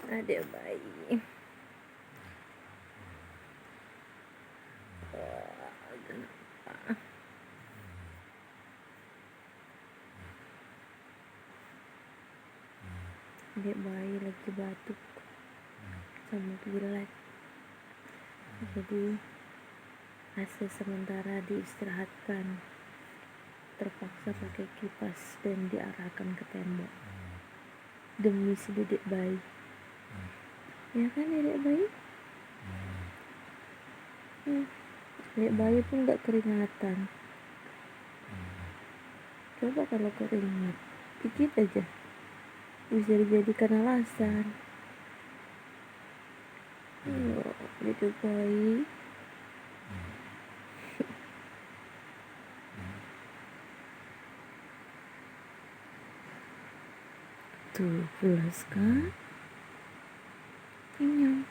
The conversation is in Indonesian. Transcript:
Adik bayi. Adik bayi lagi batuk sama pilek, jadi hasil sementara diistirahatkan, terpaksa pakai kipas dan diarahkan ke tembok demi si dedek bayi. Ya kan dedek bayi? Dedek bayi pun gak keringatan. Coba kalau keringat dikit aja bisa dijadikan alasan. Dedek bayi. Tuh pulas kan? Kenyang.